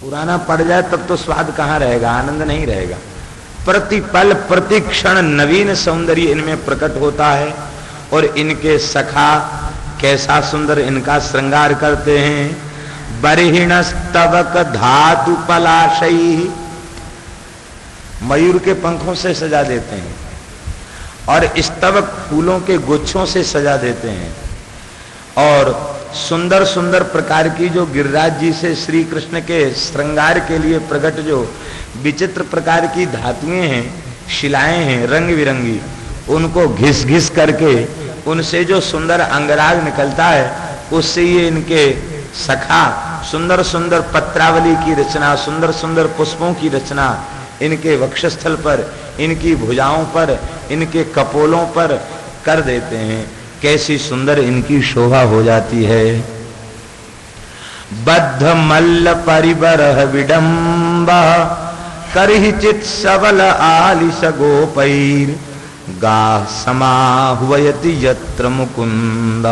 पुराना पड़ जाए तब तो स्वाद कहाँ रहेगा, आनंद नहीं रहेगा। प्रतिपल प्रतिक्षण नवीन सौंदर्य इनमें प्रकट होता है और इनके सखा कैसा सुंदर इनका श्रृंगार करते हैं। बर्हिणस्तवक धातु पलाशई, मयूर के पंखों से सजा देते हैं और स्तवक फूलों के गुच्छों से सजा देते हैं। और सुंदर सुंदर प्रकार की जो गिरिराज जी से श्री कृष्ण के श्रृंगार के लिए प्रकट जो विचित्र प्रकार की धातुएं हैं, शिलाएं हैं रंग बिरंगी, उनको घिस घिस करके उनसे जो सुंदर अंगराग निकलता है, उससे ये इनके सखा सुंदर सुंदर पत्रावली की रचना, सुंदर सुंदर पुष्पों की रचना इनके वक्षस्थल पर, इनकी भुजाओं पर, इनके कपोलों पर कर देते हैं। कैसी सुंदर इनकी शोभा हो जाती है। बद्ध मल्ल परिबरह विडंबा करहिचित सबल आलिस गोपैर गाह समाहुवयति यत्र मुकुंद।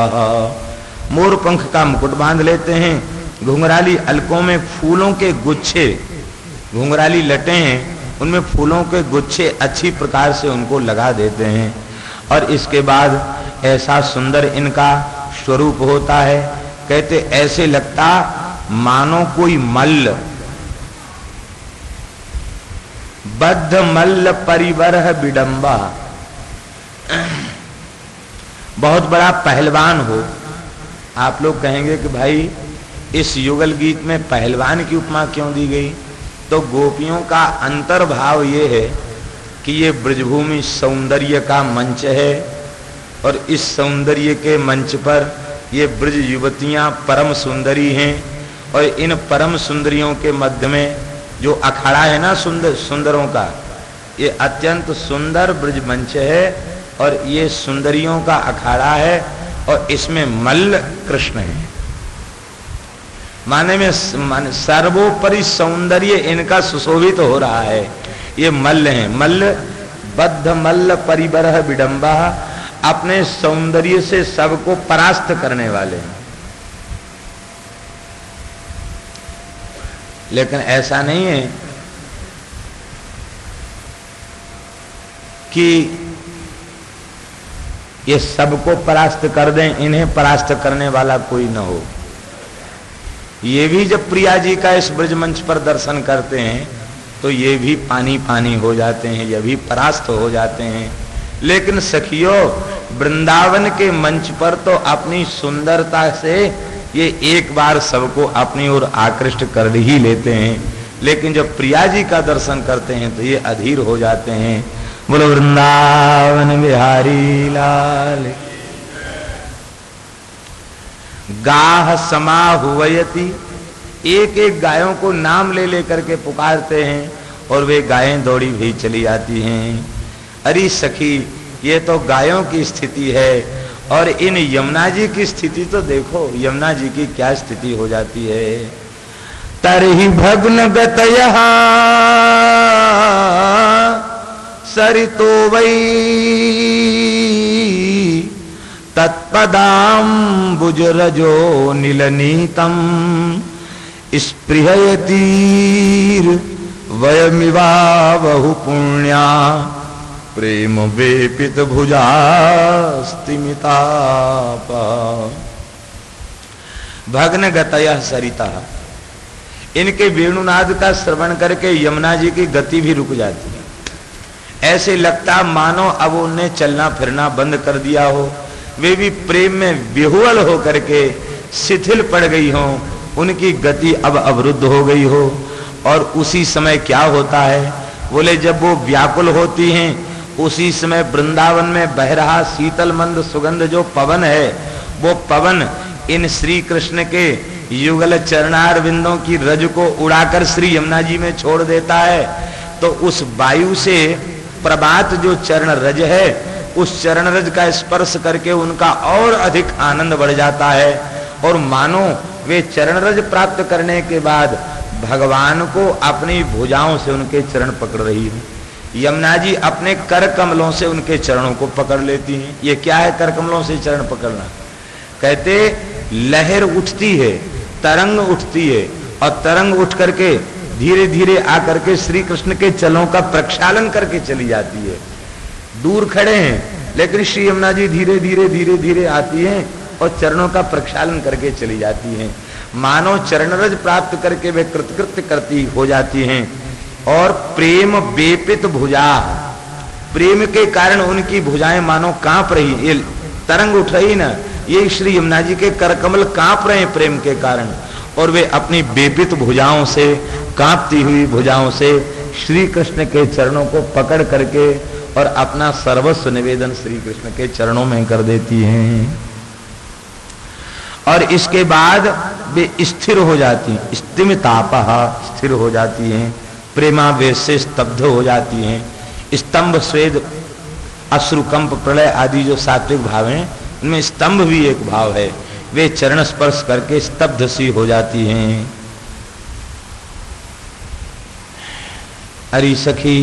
मोर पंख का मुकुट बांध लेते हैं, घुंघराली अलकों में फूलों के गुच्छे, घुंघराली लटे हैं उनमें फूलों के गुच्छे अच्छी प्रकार से उनको लगा देते हैं। और इसके बाद ऐसा सुंदर इनका स्वरूप होता है, कहते ऐसे लगता मानो कोई मल्ल, बद्ध मल्ल परिवरह विडंबा, बहुत बड़ा पहलवान हो। आप लोग कहेंगे कि भाई इस युगल गीत में पहलवान की उपमा क्यों दी गई? तो गोपियों का अंतर्भाव ये है कि ये ब्रजभूमि सौंदर्य का मंच है और इस सौंदर्य के मंच पर ये ब्रज युवतियां परम सुंदरी हैं और इन परम सुंदरियों के मध्य में जो अखाड़ा है ना सुंदरों का, ये अत्यंत सुंदर ब्रज मंच है और ये सुंदरियों का अखाड़ा है और इसमें मल्ल कृष्ण है। माने में सर्वोपरि सौंदर्य इनका सुशोभित हो रहा है। ये मल्ल हैं, मल्ल बद्ध मल्ल परिबरह विडंबा, अपने सौंदर्य से सबको परास्त करने वाले हैं। लेकिन ऐसा नहीं है कि ये सबको परास्त कर दें, इन्हें परास्त करने वाला कोई न हो। ये भी जब प्रिया जी का इस ब्रज मंच पर दर्शन करते हैं तो ये भी पानी पानी हो जाते हैं, ये भी परास्त हो जाते हैं। लेकिन सखियों, वृंदावन के मंच पर तो अपनी सुंदरता से ये एक बार सबको अपनी ओर आकृष्ट कर ही लेते हैं, लेकिन जब प्रिया जी का दर्शन करते हैं तो ये अधीर हो जाते हैं। बोलो वृंदावन बिहारी लाल। गाह समाहुवयति, एक एक गायों को नाम ले लेकर के पुकारते हैं और वे गायें दौड़ी भी चली आती हैं। अरे सखी, ये तो गायों की स्थिति है और इन यमुना जी की स्थिति तो देखो, यमुना जी की क्या स्थिति हो जाती है। तरहि भग्न गतयः सरितो वै तत्पदाम्बुजरजो नीलनीतं स्पृहयतीर वयमिवा बहु पुण्या प्रेम वेपित भुजास्तिमितापा। भग्न गतयः सरिता, इनके वेणुनाद का श्रवण करके यमुना जी की गति भी रुक जाती है। ऐसे लगता मानो अब उन्हें चलना फिरना बंद कर दिया हो, वे भी प्रेम में विह्वल हो करके शिथिल पड़ गई हो, उनकी गति अब अवरुद्ध हो गई हो। और उसी समय क्या होता है, बोले जब वो व्याकुल होती हैं उसी समय वृंदावन में बह रहा शीतल मंद सुगंध जो पवन है, वो पवन इन श्री कृष्ण के युगल चरणार बिंदों की रज को उड़ाकर श्री यमुना जी में छोड़ देता है। तो उस वायु से प्रभात जो चरण रज है, उस चरण रज का स्पर्श करके उनका और अधिक आनंद बढ़ जाता है और मानो वे चरण रज प्राप्त करने के बाद भगवान को अपनी भुजाओं से उनके चरण पकड़ रही है। यमुना जी अपने कर कमलों से उनके चरणों को पकड़ लेती हैं। ये क्या है कर कमलों से चरण पकड़ना? कहते लहर उठती है, तरंग उठती है और तरंग उठ करके धीरे धीरे आकर के श्री कृष्ण के चरणों का प्रक्षालन करके चली जाती है। दूर खड़े हैं लेकिन श्री यमुना जी धीरे धीरे धीरे धीरे आती हैं और चरणों का प्रक्षालन करके चली जाती हैं। मानो चरणरज प्राप्त करके वे कृतकृत्य करती हो जाती हैं। और प्रेम बेपित भुजा, प्रेम के कारण उनकी भुजाएं मानो कांप रही, ये तरंग उठ रही ना, ये श्री यमुना जी के करकमल कांप रहे हैं प्रेम के कारण। और वे अपनी बेपित भुजाओं से, कांपती हुई भुजाओं से श्री कृष्ण के चरणों को पकड़ करके और अपना सर्वस्व निवेदन श्री कृष्ण के चरणों में कर देती हैं। और इसके बाद वे स्थिर हो जाती हैं, स्तिमितापः, स्थिर हो जाती हैं, प्रेमावेश से स्तब्ध हो जाती हैं। स्तंभ, स्वेद, अश्रुकंप, प्रलय आदि जो सात्विक भाव हैं उनमें स्तंभ भी एक भाव है। वे चरण स्पर्श करके स्तब्ध सी हो जाती हैं। अरे सखी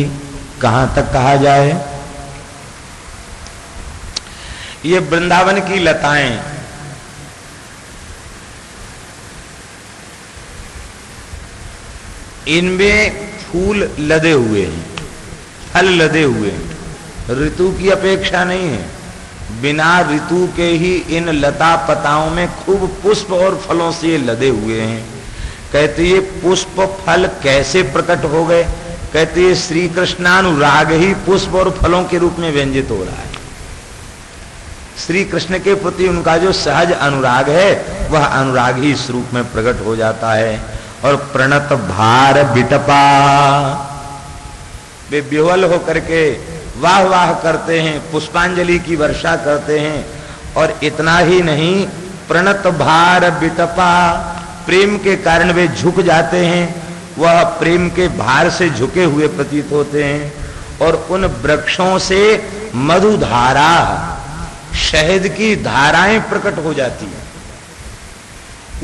कहां तक कहा जाए, ये वृंदावन की लताएं इनमें फूल लदे हुए हैं, फल लदे हुए हैं, ऋतु की अपेक्षा नहीं है। बिना ऋतु के ही इन लता पताओं में खूब पुष्प और फलों से लदे हुए हैं। कहते ये पुष्प फल कैसे प्रकट हो गए, कहते ये श्री कृष्णानुराग ही पुष्प और फलों के रूप में व्यंजित हो रहा है। श्री कृष्ण के प्रति उनका जो सहज अनुराग है वह अनुराग ही इस रूप में प्रकट हो जाता है। और प्रणत भार बिटपा, वे विह्वल होकर के वाह वाह करते हैं, पुष्पांजलि की वर्षा करते हैं। और इतना ही नहीं, प्रणत भार बिटपा, प्रेम के कारण वे झुक जाते हैं, वह प्रेम के भार से झुके हुए प्रतीत होते हैं। और उन वृक्षों से मधुधारा, शहद की धाराएं प्रकट हो जाती हैं।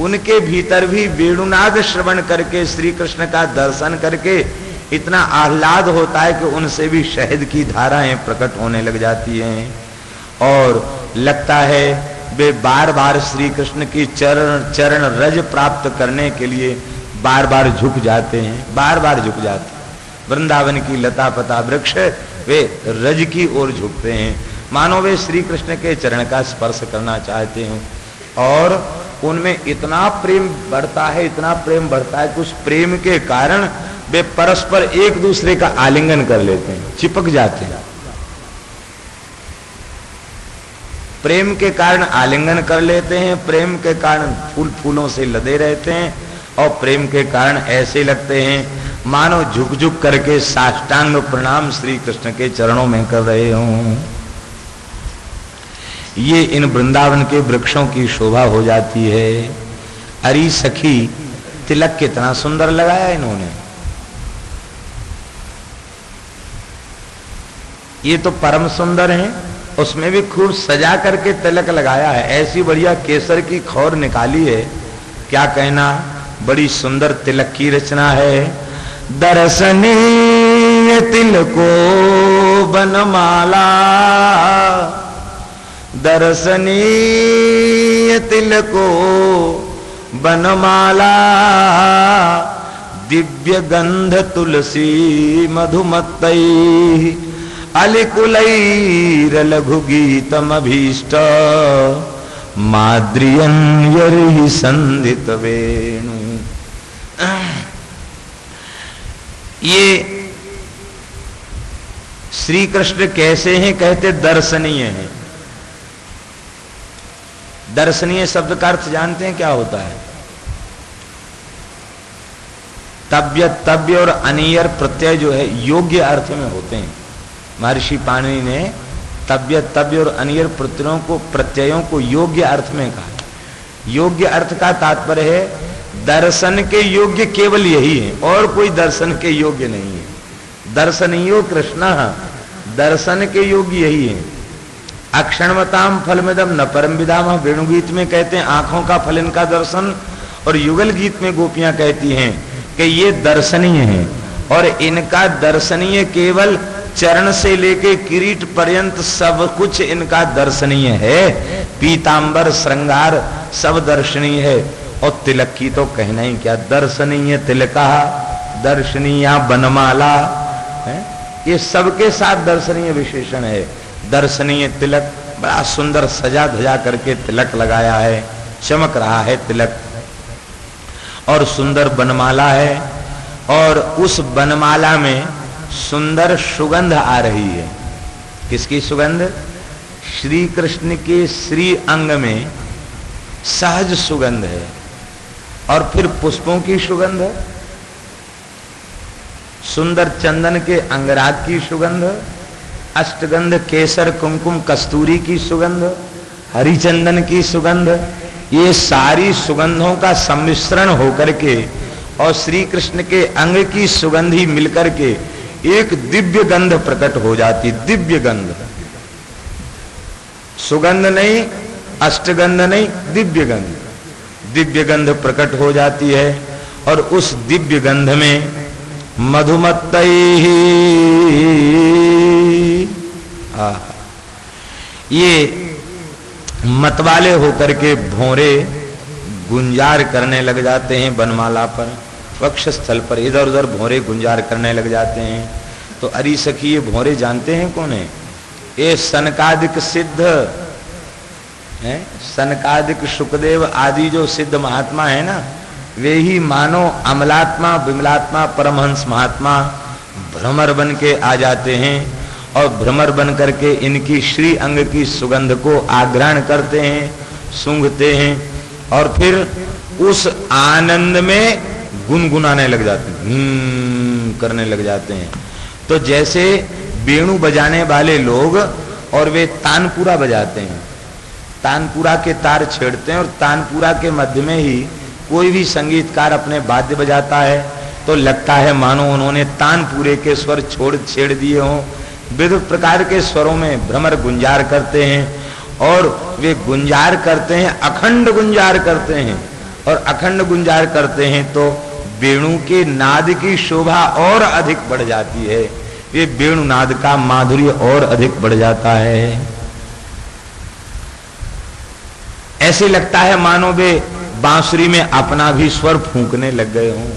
उनके भीतर भी वेणुनाद श्रवण करके, श्री कृष्ण का दर्शन करके इतना आह्लाद होता है कि उनसे भी शहद की धाराएं प्रकट होने लग जाती हैं। और लगता है वे बार बार श्री कृष्ण की चरण रज प्राप्त करने के लिए बार बार झुक जाते हैं, बार बार झुक जाते हैं। वृंदावन की लता पता वृक्ष वे रज की ओर झुकते हैं, मानो वे श्री कृष्ण के चरण का स्पर्श करना चाहते हैं। और उनमें इतना प्रेम बढ़ता है, इतना प्रेम बढ़ता है कि उस प्रेम के कारण वे परस्पर एक दूसरे का आलिंगन कर लेते हैं, चिपक जाते हैं। प्रेम के कारण आलिंगन कर लेते हैं, प्रेम के कारण फूल फूलों से लदे रहते हैं। और प्रेम के कारण ऐसे लगते हैं मानो झुक झुक करके साष्टांग प्रणाम श्री कृष्ण के चरणों में कर रहे हों। ये इन वृंदावन के वृक्षों की शोभा हो जाती है। अरी सखी, तिलक कितना सुंदर लगाया इन्होंने। ये तो परम सुंदर है, उसमें भी खूब सजा करके तिलक लगाया है। ऐसी बढ़िया केसर की खौर निकाली है, क्या कहना, बड़ी सुंदर तिलक की रचना है। दर्शनीय तिलको बनमाला, दर्शनीय तिलको बनमाला, दिव्य गंध तुलसी मधुमत्तै, अलिकुलैर लघु गीतमभीष्ट, माद्रियं यर्हि संधित वेणु। ये श्री कृष्ण कैसे हैं, कहते दर्शनीय हैं। दर्शनीय शब्द का अर्थ जानते हैं क्या होता है? तव्य, तव्य और अनियर प्रत्यय जो है योग्य अर्थ में होते हैं। महर्षि पाणिनि ने तव्य, तव्य और अनियर प्रत्ययों को योग्य अर्थ में कहा। योग्य अर्थ का तात्पर्य है दर्शन के योग्य केवल यही है, और कोई दर्शन के योग्य नहीं है। दर्शनीयो कृष्ण, दर्शन के योग्य यही है। अक्षणवताम फलमिदम न परम विदाम, वेणुगीत में कहते हैं आंखों का फल इनका दर्शन, और युगल गीत में गोपियां कहती हैं कि ये दर्शनीय है। और इनका दर्शनीय केवल चरण से लेके किरीट पर्यंत सब कुछ इनका दर्शनीय है। पीतांबर श्रृंगार सब दर्शनीय है। और तिलक की तो कहना ही क्या, दर्शनीय तिलका, दर्शनीय बनमाला है, ये सबके साथ दर्शनीय विशेषण है। दर्शनीय तिलक, बड़ा सुंदर सजा धजा करके तिलक लगाया है, चमक रहा है तिलक, और सुंदर बनमाला है, और उस बनमाला में सुंदर सुगंध आ रही है। किसकी सुगंध? श्री कृष्ण के श्री अंग में सहज सुगंध है, और फिर पुष्पों की सुगंध, सुंदर चंदन के अंगराग की सुगंध, अष्टगंध केसर कुमकुम कस्तूरी की सुगंध, हरिचंदन की सुगंध, ये सारी सुगंधों का सम्मिश्रण होकर के और श्री कृष्ण के अंग की सुगंधी मिलकर के एक दिव्य गंध प्रकट हो जाती। दिव्य गंध, सुगंध नहीं, अष्टगंध नहीं, दिव्य गंध, दिव्य गंध प्रकट हो जाती है। और उस दिव्य गंध में मधुमत्तैः, ये मतवाले होकर के भौरे गुंजार करने लग जाते हैं बनमाला पर, वक्षस्थल पर इधर उधर भौरे गुंजार करने लग जाते हैं। तो अरी सखी, ये भौरे जानते हैं कौन है? ये सनकादिक सिद्ध है, सनकादिक सुखदेव आदि जो सिद्ध महात्मा है ना, वे ही मानो अमलात्मा विमलात्मा परमहंस महात्मा भ्रमर बन के आ जाते हैं, और भ्रमर बन करके इनकी श्री अंग की सुगंध को आग्रहण करते हैं, सूंघते हैं, और फिर उस आनंद में गुनगुनाने लग जाते हैं, करने लग जाते हैं। तो जैसे वेणु बजाने वाले लोग, और वे तानपुरा बजाते हैं, तानपुरा के तार छेड़ते हैं, और तानपुरा के मध्य में ही कोई भी संगीतकार अपने वाद्य बजाता है तो लगता है मानो उन्होंने तानपुरे के स्वर छेड़ दिए हों। विविध प्रकार के स्वरों में भ्रमर गुंजार करते हैं, और वे गुंजार करते हैं, अखंड गुंजार करते हैं, और अखंड गुंजार करते हैं तो वेणु के नाद की शोभा और अधिक बढ़ जाती है, ये वेणु नाद का माधुर्य और अधिक बढ़ जाता है। ऐसे लगता है मानो वे बांसुरी में अपना भी स्वर फूंकने लग गए हों।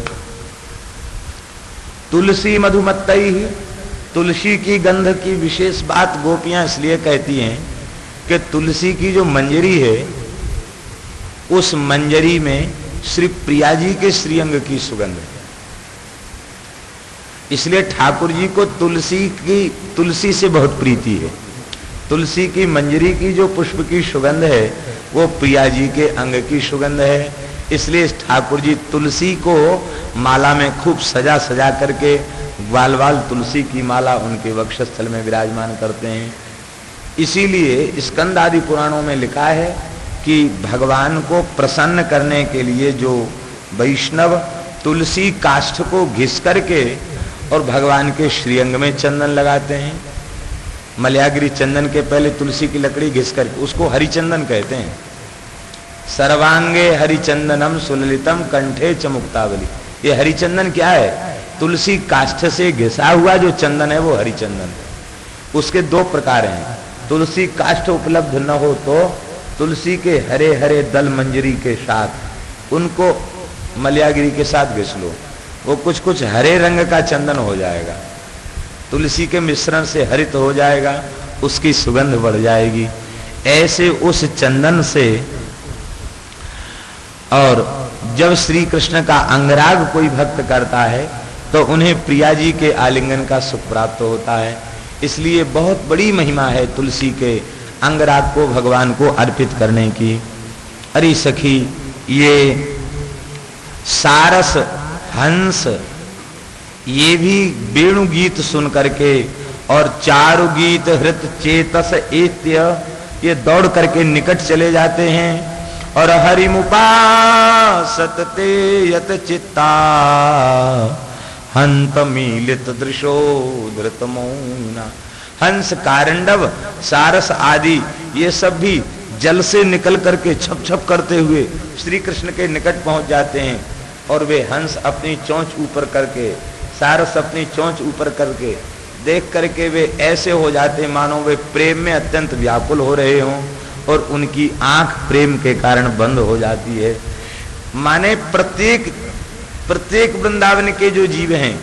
तुलसी मधुमत्तैः, तुलसी की गंध की विशेष बात गोपियां इसलिए कहती हैं कि तुलसी की जो मंजरी है, उस मंजरी में श्री प्रिया जी के श्रीअंग की सुगंध है। इसलिए ठाकुर जी को तुलसी से बहुत प्रीति है। तुलसी की मंजरी की जो पुष्प की सुगंध है वो प्रिया जी के अंग की सुगंध है। इसलिए ठाकुर जी तुलसी को माला में खूब सजा सजा करके वाल वाल तुलसी की माला उनके वक्षस्थल में विराजमान करते हैं। इसीलिए स्कंद आदि पुराणों में लिखा है कि भगवान को प्रसन्न करने के लिए जो वैष्णव तुलसी काष्ठ को घिस करके और भगवान के श्रीअंग में चंदन लगाते हैं। मलयागिरी चंदन के पहले तुलसी की लकड़ी घिस करके, उसको हरिचंदन कहते हैं। सर्वांगे हरिचंदनम सुललितम कंठे च मुक्तावली, ये हरिचंदन क्या है? तुलसी काष्ठ से घिसा हुआ जो चंदन है वो हरिचंदन है। उसके दो प्रकार हैं। तुलसी काष्ठ उपलब्ध न हो तो तुलसी के हरे हरे दल मंजरी के साथ उनको मलयागिरी के साथ घिस लो, वो कुछ कुछ हरे रंग का चंदन हो जाएगा, तुलसी के मिश्रण से हरित हो जाएगा, उसकी सुगंध बढ़ जाएगी। ऐसे उस चंदन से, और जब श्री कृष्ण का अंगराग कोई भक्त करता है तो उन्हें प्रिया जी के आलिंगन का सुख प्राप्त होता है। इसलिए बहुत बड़ी महिमा है तुलसी के अंगराग को भगवान को अर्पित करने की। अरे सखी, ये सारस हंस ये भी वेणु गीत सुन करके और चारु गीत हृत चेतस एत्य ये दौड़ करके निकट चले जाते हैं। और हरिमुपासत ते यत चित्ता हंत मीलित दृशो धृत मौना। हंस, कारंडव, सारस आदि ये सब भी जल से निकल करके छप छप करते हुए श्री कृष्ण के निकट पहुंच जाते हैं। और वे हंस अपनी चोंच ऊपर करके, सारस अपनी चोंच ऊपर करके देख करके वे ऐसे हो जाते मानो वे प्रेम में अत्यंत व्याकुल हो रहे हों, और उनकी आंख प्रेम के कारण बंद हो जाती है। माने प्रत्येक वृंदावन के जो जीव हैं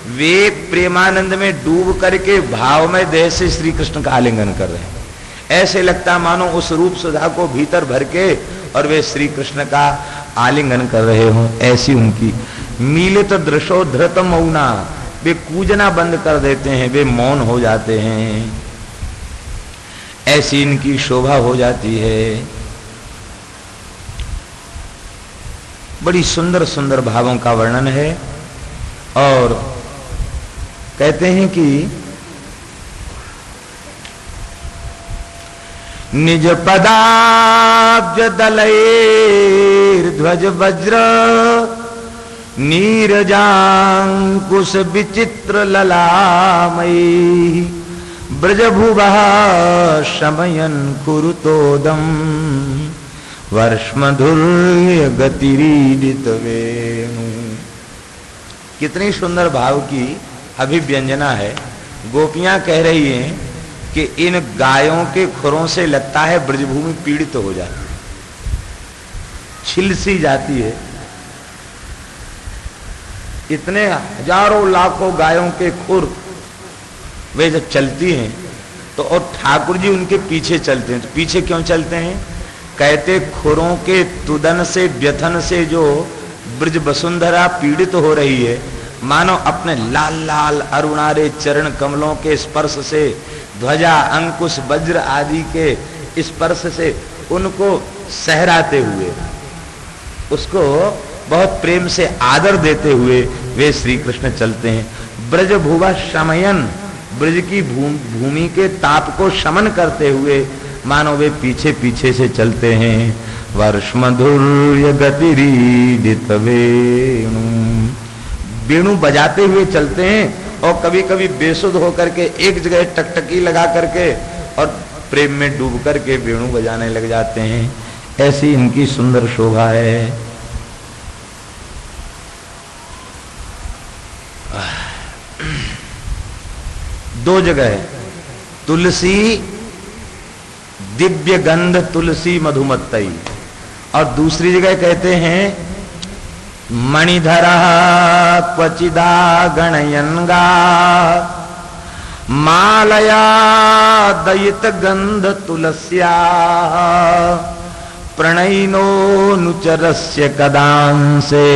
वे प्रेमानंद में डूब करके भावमय देह से श्री कृष्ण का आलिंगन कर रहे हैं। ऐसे लगता मानो उस रूप सुधा को भीतर भर के और वे श्री कृष्ण का आलिंगन कर रहे हों। ऐसी उनकी मीलित दृशो धृत मौना, वे कूजना बंद कर देते हैं, वे मौन हो जाते हैं। ऐसी इनकी शोभा हो जाती है। बड़ी सुंदर सुंदर भावों का वर्णन है। और कहते हैं कि निज पदाब्ज दलैर ध्वज वज्र नीरजांकुश विचित्र ललामयी ब्रजभुवः शमयन कुरुतोदम वर्ष्मधुर्य गतिरीडित वेणु। कितनी सुंदर भाव की अभिव्यंजना है। गोपियां कह रही हैं कि इन गायों के खुरों से लगता है ब्रजभूमि पीड़ित हो जाती है, छिलसी जाती है। इतने हजारों लाखों गायों के खुर वे जब चलती हैं तो, और ठाकुर जी उनके पीछे चलते हैं। तो पीछे क्यों चलते हैं? कहते खुरों के तुदन से व्यथन से जो ब्रज वसुंधरा पीड़ित हो रही है, मानो अपने लाल लाल अरुणारे चरण कमलों के स्पर्श से, ध्वजा अंकुश वज्र आदि के स्पर्श से उनको सहराते हुए, उसको बहुत प्रेम से आदर देते हुए वे श्री कृष्ण चलते हैं। ब्रज भुवा शमयन, ब्रज की भूमि के ताप को शमन करते हुए मानो वे पीछे पीछे से चलते हैं। वर्ष्मधुर्य गतिरीडित वेणु, वेणु बजाते हुए चलते हैं। और कभी कभी बेसुध होकर के एक जगह टकटकी लगा करके और प्रेम में डूब करके वेणु बजाने लग जाते हैं। ऐसी इनकी सुंदर शोभा है। दो जगह है, तुलसी दिव्य गंध तुलसी मधुमत्तई, और दूसरी जगह कहते हैं मणिधरा क्वचिदा गणयन्गा मालया दयित गंध तुलस्या प्रणयिनो नुचरस्य कदांसे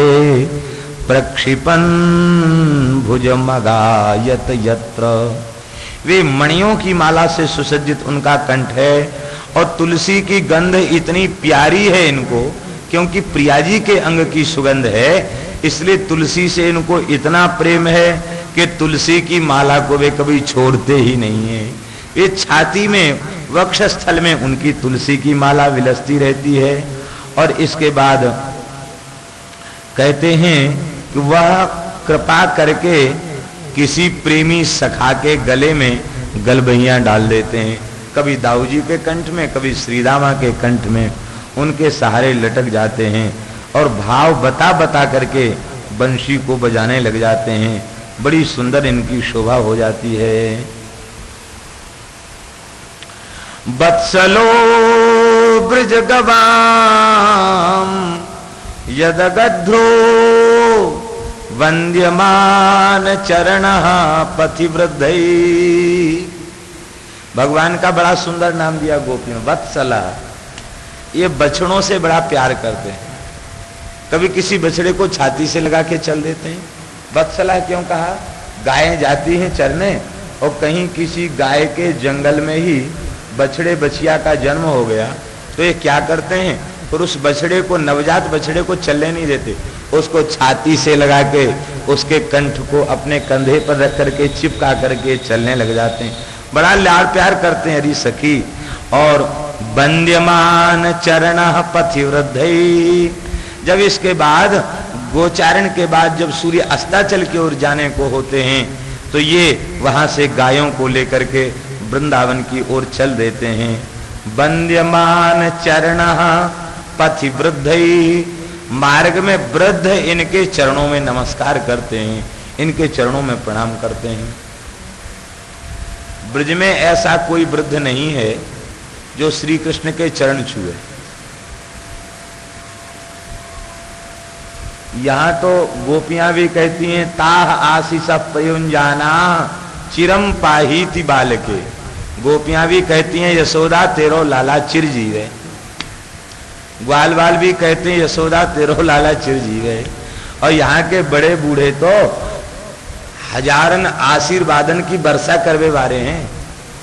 प्रक्षिपन भुजमगायत यत्र। वे मणियों की माला से सुसज्जित उनका कंठ है और तुलसी की गंध इतनी प्यारी है इनको, क्योंकि प्रिया जी के अंग की सुगंध है, इसलिए तुलसी से इनको इतना प्रेम है कि तुलसी की माला को वे कभी छोड़ते ही नहीं है। ये छाती में वक्षस्थल में उनकी तुलसी की माला विलसती रहती है। और इसके बाद कहते हैं कि वह कृपा करके किसी प्रेमी सखा के गले में गलबहियां डाल देते हैं, कभी दाऊ जी के कंठ में, कभी श्रीदामा के कंठ में, उनके सहारे लटक जाते हैं और भाव बता बता करके बंशी को बजाने लग जाते हैं। बड़ी सुंदर इनकी शोभा हो जाती है। बत्सलो ब्रज गवाम यदगध्रो वंद्यमान चरण पथिवृद्धई। भगवान का बड़ा सुंदर नाम दिया गोपियों, वत्सला। ये बछड़ों से बड़ा प्यार करते हैं, कभी किसी बछड़े को छाती से लगा के चल देते हैं। वत्सला क्यों कहा? गायें जाती हैं चरने और कहीं किसी गाय के जंगल में ही बछड़े बछिया का जन्म हो गया तो ये क्या करते हैं, फिर उस बछड़े को, नवजात बछड़े को चलने नहीं देते, उसको छाती से लगा के उसके कंठ को अपने कंधे पर रख करके चिपका करके चलने लग जाते हैं। बड़ा लाड़ प्यार करते हैं हरी सखी। और वंद्यमान चरण पथिवृद्धई, जब इसके बाद गोचारण के बाद जब सूर्य अस्ताचल की ओर जाने को होते हैं तो ये वहां से गायों को लेकर के वृंदावन की ओर चल देते हैं। वंद्यमान चरण पथिवृद्धई, मार्ग में वृद्ध इनके चरणों में नमस्कार करते हैं, इनके चरणों में प्रणाम करते हैं। ब्रज में ऐसा कोई वृद्ध नहीं है जो श्री कृष्ण के चरण छुए। यहाँ तो गोपियां भी कहती हैं ताह आशीष पयुंजाना चिरम पाहीति बालके। गोपियां भी कहती हैं यशोदा तेरो लाला चिर जीवे। ग्वाल बाल भी कहते हैं यशोदा तेरो लाला चिर जीवे। और यहाँ के बड़े बूढ़े तो हजारन आशीर्वादन की वर्षा करने वाले हैं,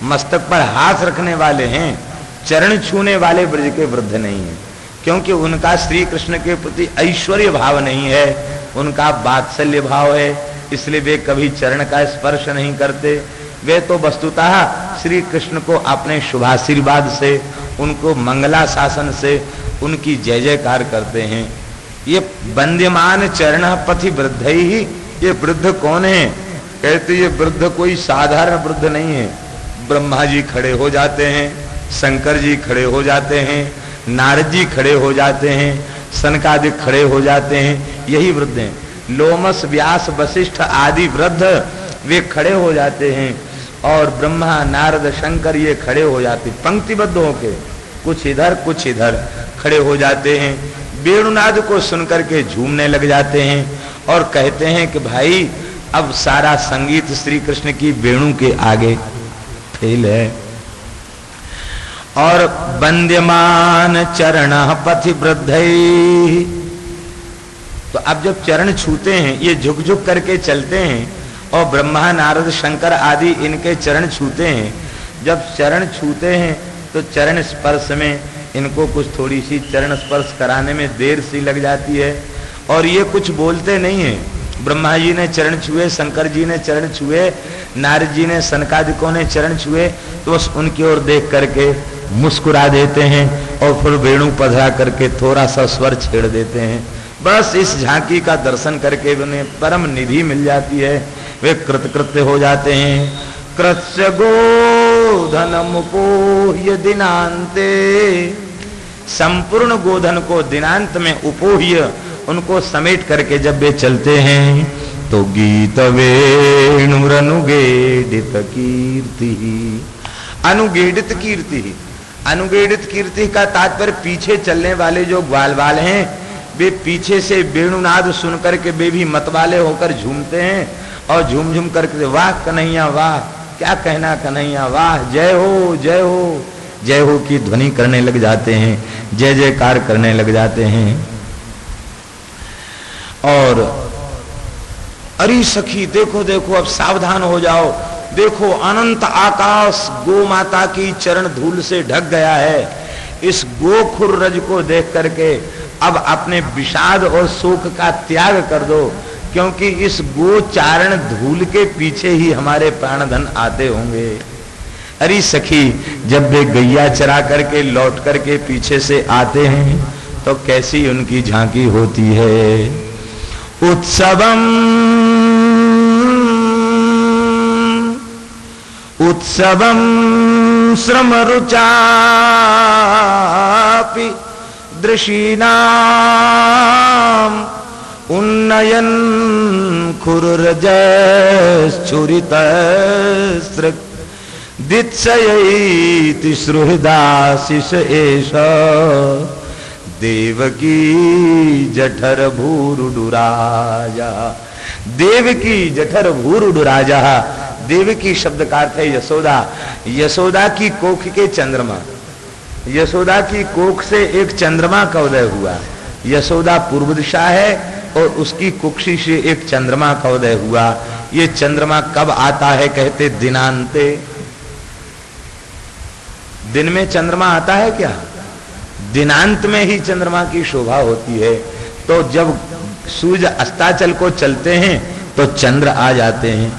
मस्तक पर हाथ रखने वाले हैं, चरण छूने वाले ब्रज के वृद्ध नहीं हैं, क्योंकि उनका श्री कृष्ण के प्रति ऐश्वर्य भाव नहीं है, उनका वात्सल्य भाव है, इसलिए वे कभी चरण का स्पर्श नहीं करते। वे तो वस्तुतः श्री कृष्ण को अपने शुभाशीर्वाद से, उनको मंगला शासन से उनकी जय जयकार करते हैं। ये वंद्यमान चरण पथि वृद्ध ही, ये वृद्ध कौन है? कहते ये वृद्ध कोई साधारण वृद्ध नहीं है। ब्रह्मा जी खड़े हो जाते हैं, शंकर जी खड़े हो जाते हैं, नारद जी खड़े हो जाते हैं, सनकादिक खड़े हो जाते हैं, यही वृद्ध हैं। लोमस व्यास वशिष्ठ आदि वृद्ध वे खड़े हो जाते हैं और ब्रह्मा नारद शंकर ये खड़े हो जाते, पंक्तिबद्ध होके कुछ इधर कुछ इधर खड़े हो जाते हैं। वेणुनाद को सुनकर के झूमने लग जाते हैं और कहते हैं कि भाई अब सारा संगीत श्री कृष्ण की वेणु के आगे फेल है। और वंद्यमान चरण पथि वृद्धई, तो अब जब चरण छूते हैं, ये झुक झुक करके चलते हैं और ब्रह्मा नारद शंकर आदि इनके चरण छूते हैं। जब चरण छूते हैं तो चरण स्पर्श में इनको कुछ थोड़ी सी चरण स्पर्श कराने में देर सी लग जाती है और ये कुछ बोलते नहीं हैं। ब्रह्मा जी ने चरण छुए, शंकर जी ने चरण छुए, नारद जी ने, सनकादिकों ने चरण छुए, तो बस उनकी ओर देख करके मुस्कुरा देते हैं और फिर वेणु पधरा करके थोड़ा सा स्वर छेड़ देते हैं। बस इस झांकी का दर्शन करके उन्हें परम निधि मिल जाती है, वे कृतकृत्य हो जाते हैं। कृत्य गोधनमुपोह्य दिनांते, संपूर्ण गोधन को दिनांत में उपोह्य उनको समेट करके जब वे चलते हैं तो गीत वेणुरनुगेडित कीर्ति, अनुगेडित कीर्ति, अनुगेडित कीर्ति का तात्पर्य पीछे चलने वाले जो ग्वाल बाल हैं वे पीछे से वेणुनाद सुन करके वे भी मतवाले होकर झूमते हैं और झूम झूम करके वाह कन्हैया वाह, क्या कहना कन्हैया वाह, जय हो जय हो जय हो की ध्वनि करने लग जाते हैं, जय जयकार करने लग जाते हैं। और अरे सखी देखो देखो अब सावधान हो जाओ, देखो अनंत आकाश गो माता की चरण धूल से ढक गया है। इस गोखुर रज को देख करके अब अपने विषाद और शोक का त्याग कर दो, क्योंकि इस गोचारण धूल के पीछे ही हमारे प्राणधन आते होंगे। अरे सखी जब वे गैया चरा करके लौट करके पीछे से आते हैं तो कैसी उनकी झांकी होती है। उत्सवम उत्सवम श्रम रुचापि दृशीनाम उन्नयन खुररजश्चुरितस्रक् दित्सयैति सुहृदाशिष एष देवकी जठर भूरुडुराजा। देवकी जठर भूरुडुराजा, देवकी शब्द का अर्थ है यशोदा। यशोदा की कोख के चंद्रमा, यशोदा की कोख से एक चंद्रमा का उदय हुआ। यशोदा पूर्व दिशा है और उसकी कुक्षी से एक चंद्रमा का उदय हुआ। ये चंद्रमा कब आता है? कहते दिनांते। दिन में चंद्रमा आता है क्या? दिनांत में ही चंद्रमा की शोभा होती है। तो जब सूर्य अस्ताचल को चलते हैं तो चंद्र आ जाते हैं।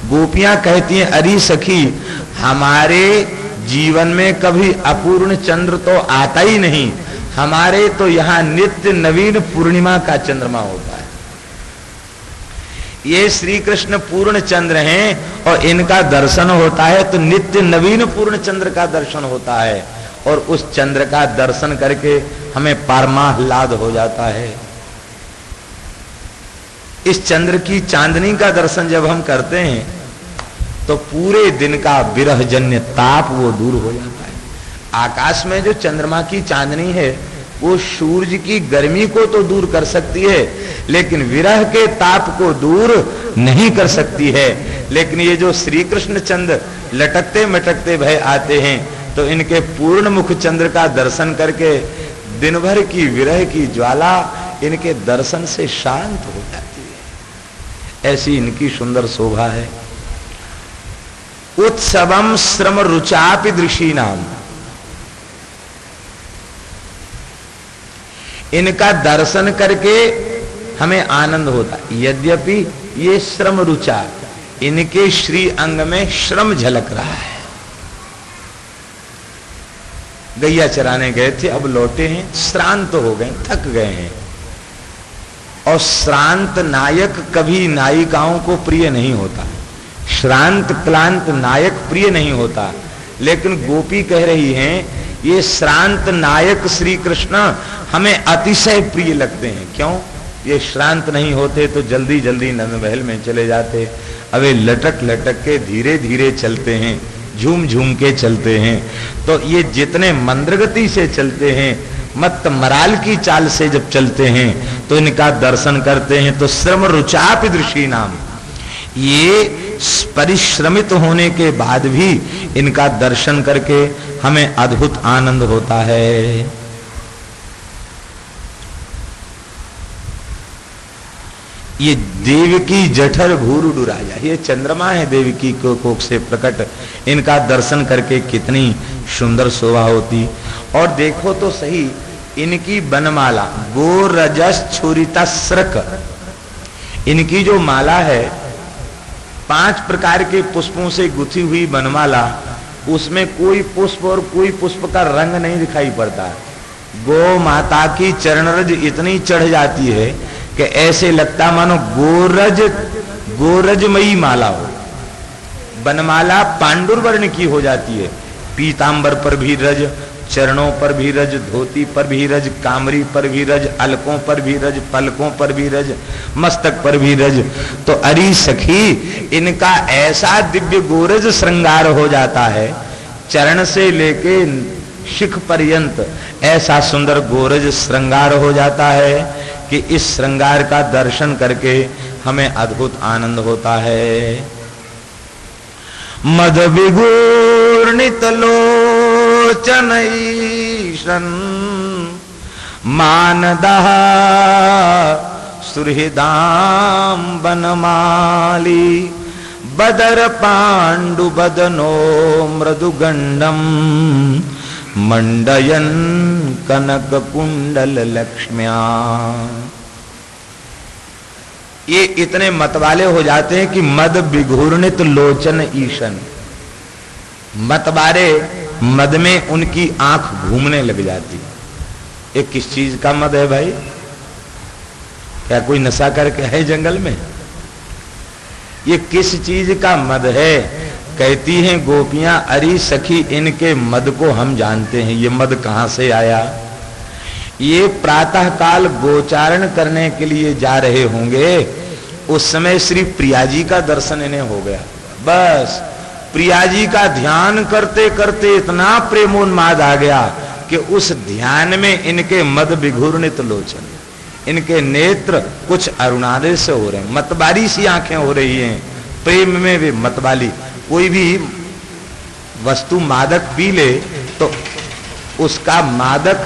गोपियां कहती हैं अरे सखी हमारे जीवन में कभी अपूर्ण चंद्र तो आता ही नहीं, हमारे तो यहाँ नित्य नवीन पूर्णिमा का चंद्रमा होता है। ये श्री कृष्ण पूर्ण चंद्र हैं और इनका दर्शन होता है तो नित्य नवीन पूर्ण चंद्र का दर्शन होता है और उस चंद्र का दर्शन करके हमें पारमाह्लाद हो जाता है। इस चंद्र की चांदनी का दर्शन जब हम करते हैं तो पूरे दिन का विरहजन्य ताप वो दूर हो जाता है। आकाश में जो चंद्रमा की चांदनी है वो सूरज की गर्मी को तो दूर कर सकती है, लेकिन विरह के ताप को दूर नहीं कर सकती है। लेकिन ये जो श्री कृष्ण चंद्र लटकते मटकते भय आते हैं, तो इनके पूर्ण मुख चंद्र का दर्शन करके दिन भर की विरह की ज्वाला इनके दर्शन से शांत हो जाती है। ऐसी इनकी सुंदर शोभा है। उत्सवम श्रम रुचापि दृषि नाम, इनका दर्शन करके हमें आनंद होता है। यद्यपि ये श्रम रुचा, इनके श्री अंग में श्रम झलक रहा है। गैया चराने गए थे, अब लौटे हैं, श्रांत हो गए, थक गए हैं। और श्रांत नायक कभी नायिकाओं को प्रिय नहीं होता, श्रांत क्लांत नायक प्रिय नहीं होता। लेकिन गोपी कह रही हैं ये श्रांत नायक श्री कृष्ण हमें अतिशय प्रिय लगते हैं। क्यों? ये श्रांत नहीं होते तो जल्दी जल्दी नंद महल में चले जाते। अब ये लटक लटक के धीरे धीरे चलते हैं, झूम झूम के चलते हैं। तो ये जितने मंद्रगति से चलते हैं, मत मराल की चाल से जब चलते हैं, तो इनका दर्शन करते हैं तो श्रम रुचापि दृषि नाम, ये परिश्रमित होने के बाद भी इनका दर्शन करके हमें अद्भुत आनंद होता है। ये देवकी जठर भूरुडु राजा, ये चंद्रमा है देवकी को कोख से प्रकट, इनका दर्शन करके कितनी सुंदर शोभा होती। और देखो तो सही इनकी बनमाला गोरजस छुरितस्रक, इनकी जो माला है 5 प्रकार के पुष्पों से गुथी हुई बनमाला, उसमें कोई पुष्प और कोई पुष्प का रंग नहीं दिखाई पड़ता। गौ माता की चरणरज इतनी चढ़ जाती है कि ऐसे लगता मानो गोरजमयी माला हो। बनमाला पांडुर वर्ण की हो जाती है, पीतांबर पर भी रज, चरणों पर भी रज, धोती पर भी रज, कामरी पर भी रज, अलकों पर भी रज, पलकों पर भी रज, मस्तक पर भी रज। तो अरी सखी इनका ऐसा दिव्य गोरज श्रृंगार हो जाता है, चरण से लेके शिख पर्यंत ऐसा सुंदर गोरज श्रृंगार हो जाता है कि इस श्रृंगार का दर्शन करके हमें अद्भुत आनंद होता है। मद विगूर्णित लोचन ईशन मानदः सुहृदाम बनमाली बदर पांडु बदनो मृदुगंडम मंडयन कनक कुंडल लक्ष्म्या। ये इतने मतवाले हो जाते हैं कि मद विघूर्णित लोचन ईशन, मतवारे मद में उनकी आंख घूमने लग जाती। ये किस चीज का मद है भाई? क्या कोई नशा करके है जंगल में? ये किस चीज का मद है? कहती हैं गोपियां, अरे सखी इनके मद को हम जानते हैं, ये मद कहां से आया। ये प्रातः काल गोचारण करने के लिए जा रहे होंगे, उस समय श्री प्रिया जी का दर्शन इन्हें हो गया। बस प्रिया जी का ध्यान करते करते इतना प्रेमोन्माद आ गया कि उस ध्यान में इनके मद विघूर्णित लोचन, इनके नेत्र कुछ अरुणादय से हो रहे हैं, मतवाली सी आंखें हो रही हैं। प्रेम में वे मतवाली, कोई भी वस्तु मादक पी ले तो उसका मादक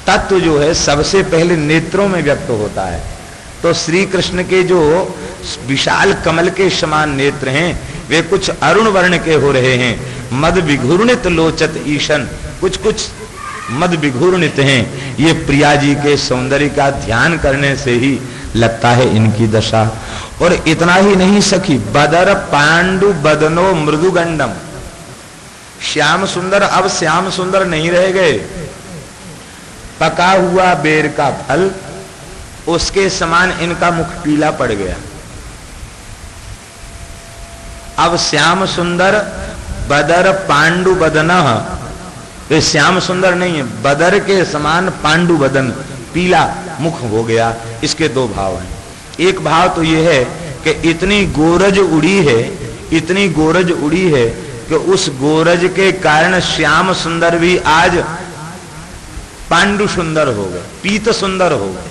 तत्व जो है सबसे पहले नेत्रों में व्यक्त होता है। तो श्री कृष्ण के जो विशाल कमल के समान नेत्र हैं वे कुछ अरुण वर्ण के हो रहे हैं। मद विघूर्णित लोचत ईशन, कुछ कुछ मद विघूर्णित हैं। ये प्रिया जी के सौंदर्य का ध्यान करने से ही लगता है इनकी दशा। और इतना ही नहीं सखी, बदर पांडु बदनो मृदुगंडम, श्याम सुंदर अब श्याम सुंदर नहीं रह गए। पका हुआ बेर का फल उसके समान इनका मुख पीला पड़ गया। अब श्याम सुंदर बदर पांडु बदना, तो श्याम सुंदर नहीं है, बदर के समान पांडु बदन, पीला मुख हो गया। इसके दो भाव हैं। एक भाव तो यह है कि इतनी गोरज उड़ी है, इतनी गोरज उड़ी है कि उस गोरज के कारण श्याम सुंदर भी आज पांडु सुंदर हो गए, पीत सुंदर हो गए,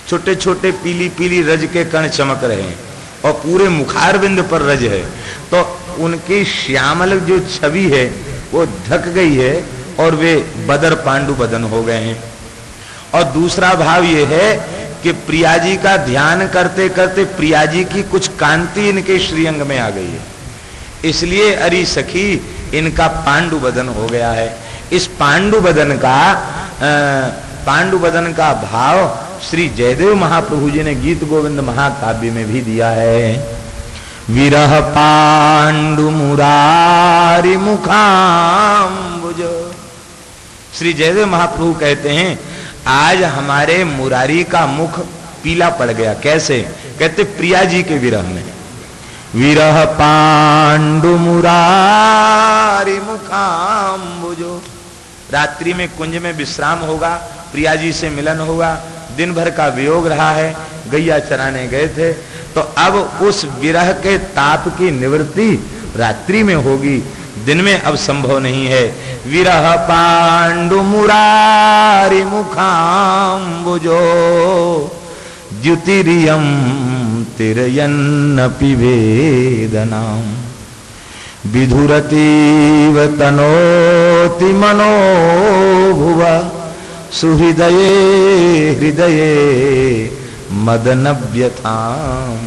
छोटे छोटे पीली पीली रज के कण चमक रहे हैं और पूरे मुखारविंद पर रज है, तो उनकी श्यामल जो छवि है वो ढक गई है और वे बदर पांडु बदन हो गए हैं। और दूसरा भाव ये है कि प्रिया जी का ध्यान करते करते प्रिया जी की कुछ कांति इनके श्रीअंग में आ गई है, इसलिए अरी सखी इनका पांडु बदन हो गया है। इस पांडु बदन का भाव श्री जयदेव महाप्रभु जी ने गीत गोविंद महाकाव्य में भी दिया है। विरह पांडु मुरारी मुखाम्बुज। श्री जयदेव महाप्रभु कहते हैं आज हमारे मुरारी का मुख पीला पड़ गया। कैसे? कहते प्रिया जी के विरह में। विरह पांडु मुरारी मुखाम्बुजो। रात्रि में कुंज में विश्राम होगा, प्रिया जी से मिलन होगा, दिन भर का वियोग रहा है, गैया चराने गए थे, तो अब उस विरह के ताप की निवृत्ति रात्रि में होगी, दिन में अब संभव नहीं है। विरह पांडु मुरारी मुखाम्बुजो द्युतिरियम तिरयन्नपि वेदनाम विधुरतीव तनोति मनो भुवा सुहृदये हृदये मदनव्यताम।